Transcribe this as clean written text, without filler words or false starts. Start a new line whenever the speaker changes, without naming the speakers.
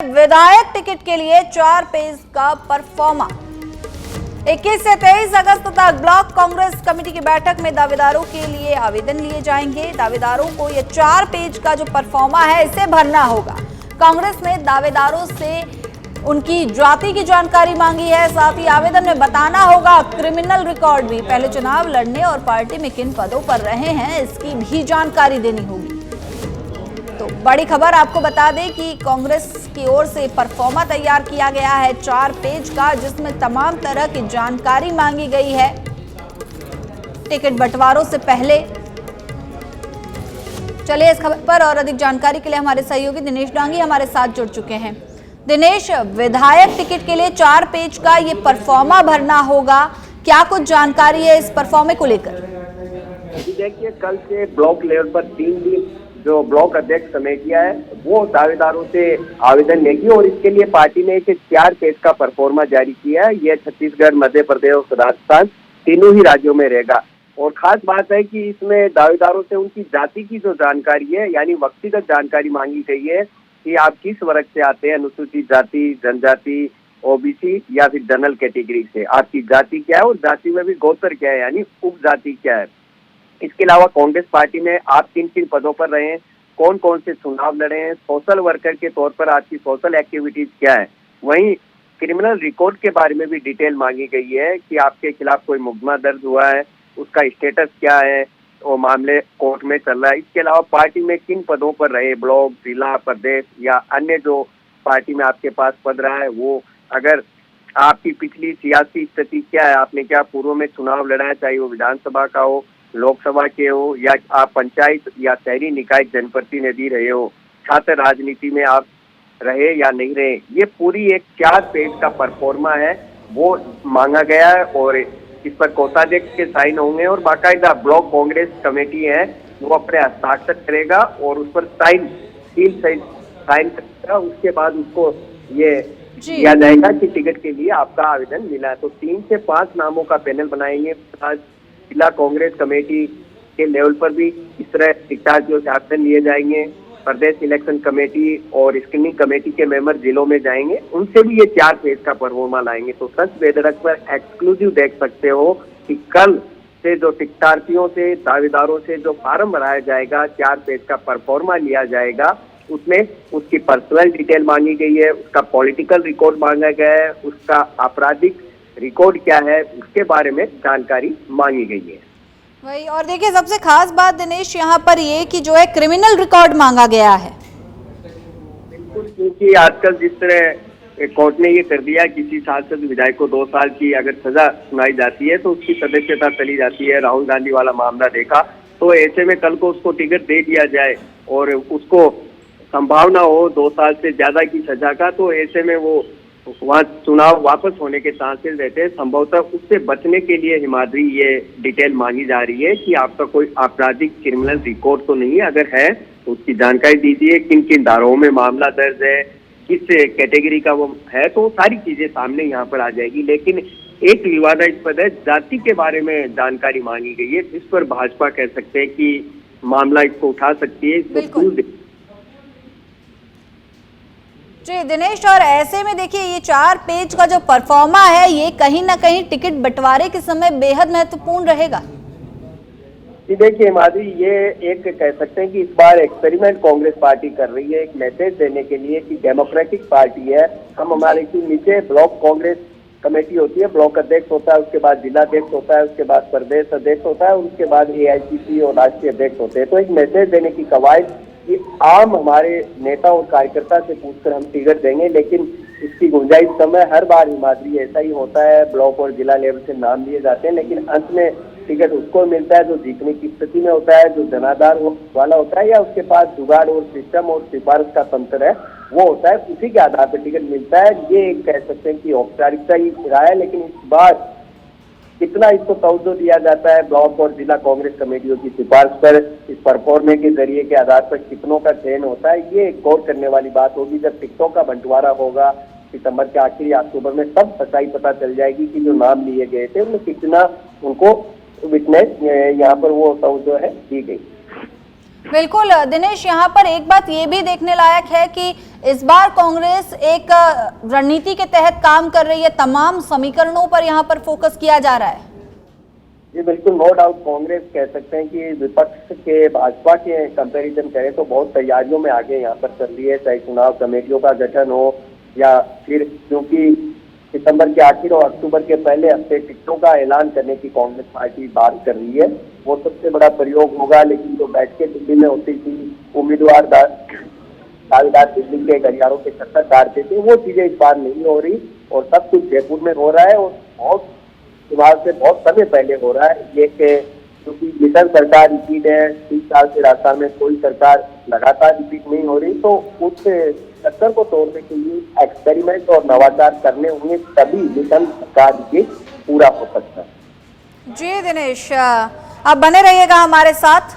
विधायक टिकट के लिए 4 पेज का परफॉर्मा। 21 से 23 अगस्त तक ब्लॉक कांग्रेस कमेटी की बैठक में दावेदारों के लिए आवेदन लिए जाएंगे। दावेदारों को ये 4 पेज का जो परफॉर्मा है इसे भरना होगा। कांग्रेस ने दावेदारों से उनकी जाति की जानकारी मांगी है। साथ ही आवेदन में बताना होगा क्रिमिनल रिकॉर्ड भी, पहले चुनाव लड़ने और पार्टी में किन पदों पर रहे हैं इसकी भी जानकारी देनी होगी। तो बड़ी खबर आपको बता दें कि कांग्रेस की ओर से परफॉर्मा तैयार किया गया है 4 पेज का, जिसमें तमाम तरह की जानकारी मांगी गई है टिकट बंटवारों से पहले। चलिए इस खबर पर और अधिक जानकारी के लिए हमारे सहयोगी दिनेश डांगी हमारे साथ जुड़ चुके हैं। दिनेश, विधायक टिकट के लिए 4 पेज का ये परफॉर्मा भरना होगा, क्या कुछ जानकारी है इस परफॉर्मे को लेकर?
देखिए, कल से ब्लॉक लेवल पर 3 दिन जो ब्लॉक अध्यक्ष कमेटियां है वो दावेदारों से आवेदन लेगी और इसके लिए पार्टी ने एक 4 पेज का परफॉर्मा जारी किया है। यह छत्तीसगढ़, मध्य प्रदेश और राजस्थान तीनों ही राज्यों में रहेगा। और खास बात है कि इसमें दावेदारों से उनकी जाति की जो जानकारी है, यानी व्यक्तिगत जानकारी मांगी गई है कि आप किस वर्ग से आते हैं, अनुसूचित जाति, जनजाति, ओबीसी या फिर जनरल कैटेगरी से, आपकी जाति क्या है और जाति में भी गोत्र क्या है, यानी उपजाति क्या है। इसके अलावा कांग्रेस पार्टी में आप किन किन पदों पर रहे हैं, कौन कौन से चुनाव लड़े हैं, सोशल वर्कर के तौर पर आपकी सोशल एक्टिविटीज क्या है। वहीं क्रिमिनल रिकॉर्ड के बारे में भी डिटेल मांगी गई है कि आपके खिलाफ कोई मुकदमा दर्ज हुआ है, उसका स्टेटस क्या है, वो मामले कोर्ट में चल रहा है। इसके अलावा पार्टी में किन पदों पर रहे, ब्लॉक, जिला, प्रदेश या अन्य जो पार्टी में आपके पास पद रहा है वो, अगर आपकी पिछली सियासी स्थिति क्या है, आपने क्या पूर्व में चुनाव लड़ा है, चाहे वो विधानसभा का हो, लोकसभा के हो या आप पंचायत या शहरी निकाय जनप्रतिनिधि रहे हो, छात्र राजनीति में आप रहे या नहीं रहे, ये पूरी एक 4 पेज का परफॉर्मा है वो मांगा गया है। और इस पर कोषाध्यक्ष के साइन होंगे और बाकायदा ब्लॉक कांग्रेस कमेटी है वो अपने हस्ताक्षर करेगा और उस पर सील साइन करेगा। उसके बाद उसको ये दिया जाएगा कि टिकट के लिए आपका आवेदन मिला है। तो 3 से 5 नामों का पैनल बनाएंगे। जिला कांग्रेस कमेटी के लेवल पर भी इस तरह टिकटार्थियों से आवेदन लिए जाएंगे। प्रदेश इलेक्शन कमेटी और स्क्रीनिंग कमेटी के मेंबर जिलों में जाएंगे, उनसे भी ये 4 पेज का परफॉर्मा लाएंगे। तो सच बेधड़क पर एक्सक्लूसिव देख सकते हो कि कल से जो टिकटार्थियों से, दावेदारों से जो फार्म भराया जाएगा, 4 पेज का परफॉर्मा लिया जाएगा, उसमें उसकी पर्सनल डिटेल मांगी गई है, उसका पॉलिटिकल रिकॉर्ड मांगा गया है, उसका आपराधिक रिकॉर्ड क्या है उसके बारे में जानकारी मांगी गई है।
वही, और देखिए सबसे खास बात दिनेश यहाँ पर ये कि जो है क्रिमिनल रिकॉर्ड मांगा गया है।
बिल्कुल, क्योंकि आजकल जिस तरह कोर्ट ने ये कर दिया, किसी सांसद विधायक को 2 साल की अगर सजा सुनाई जाती है तो उसकी सदस्यता चली जाती है। राहुल गांधी वाला मामला देखा, तो ऐसे में कल को उसको टिकट दे दिया जाए और उसको संभावना हो 2 साल से ज्यादा की सजा का, तो ऐसे में वो वहाँ चुनाव वापस होने के चांसेस रहते हैं। संभवतः उससे बचने के लिए हिमाद्री ये डिटेल मांगी जा रही है कि आपका कोई आपराधिक क्रिमिनल रिकॉर्ड तो नहीं है, अगर है तो उसकी जानकारी दीजिए, किन किन धाराओं में मामला दर्ज है, किस कैटेगरी का वो है, तो सारी चीजें सामने यहाँ पर आ जाएगी। लेकिन एक विवादास्पद है, जाति के बारे में जानकारी मांगी गई है, जिस पर भाजपा कह सकते हैं कि मामला इसको उठा सकती है, इसको
जी दिनेश, और ऐसे में देखिए ये 4 पेज का जो परफॉर्मा है ये कहीं ना कहीं टिकट बंटवारे के समय बेहद महत्वपूर्ण रहेगा।
जी देखिए माधवी, ये एक कह सकते हैं कि इस बार एक्सपेरिमेंट कांग्रेस पार्टी कर रही है, एक मैसेज देने के लिए कि डेमोक्रेटिक पार्टी है हम। हमारे की नीचे ब्लॉक कांग्रेस कमेटी होती है, ब्लॉक अध्यक्ष होता है, उसके बाद जिला अध्यक्ष होता है, उसके बाद प्रदेश अध्यक्ष होता है, उसके बाद AICC और राष्ट्रीय अध्यक्ष होते हैं। तो एक मैसेज देने की कवायद कि आम हमारे नेता और कार्यकर्ता से पूछकर हम टिकट देंगे, लेकिन इसकी गुंजाइश कम है। हर बार हिमाद्री ऐसा ही होता है, ब्लॉक और जिला लेवल से नाम लिए जाते हैं, लेकिन अंत में टिकट उसको मिलता है जो जीतने की स्थिति में होता है, जो जनाधार वाला होता है या उसके पास जुगाड़ और सिस्टम और सिफारिश का तंत्र है वो होता है, उसी के आधार पर टिकट मिलता है। ये कह सकते हैं कि औपचारिकता ही रहा है, लेकिन इस बार कितना इसको तवज्जो दिया जाता है ब्लॉक और जिला कांग्रेस कमेटियों की सिफारिश पर, इस परफॉर्मे के जरिए के आधार पर कितनों का चयन होता है, ये गौर करने वाली बात होगी। जब टिकटों का बंटवारा होगा सितंबर के आखिरी अक्टूबर में, तब सच्चाई पता चल जाएगी कि जो नाम लिए गए थे उनमें कितना उनको विटनेस यहाँ पर वो तवज्जो है दी गई।
बिल्कुल दिनेश, यहाँ पर एक बात ये भी देखने लायक है कि इस बार कांग्रेस एक रणनीति के तहत काम कर रही है, तमाम समीकरणों पर यहाँ पर फोकस किया जा रहा है।
जी बिल्कुल, नो डाउट कांग्रेस कह सकते हैं कि विपक्ष के भाजपा के कंपैरिजन करें तो बहुत तैयारियों में आगे यहाँ पर चल रही है, चाहे चुनाव कमेटियों का गठन हो या फिर क्योंकि सितंबर के आखिर और अक्टूबर के पहले हफ्ते टिकटों का ऐलान करने की कांग्रेस पार्टी बात कर रही है, वो सबसे बड़ा प्रयोग होगा। लेकिन जो बैठकें दिल्ली में होती थी, उम्मीदवार दावेदार दिल्ली के गलियारों के चक्कर काटते थे, वो चीजें इस बार नहीं हो रही और सब कुछ जयपुर में हो रहा है और बहुत चुनाव से बहुत समय पहले हो रहा है। ये क्योंकि मिशन सरकार रिपीट है, 30 साल से राजस्थान में कोई सरकार लगातार रिपीट नहीं हो रही, तो उस चक्कर को तोड़ने के लिए एक्सपेरिमेंट और नवाचार करने होंगे, तभी मिशन सरकार रिपीट पूरा हो सकता है।
जी दिनेश, आप बने रहिएगा हमारे साथ।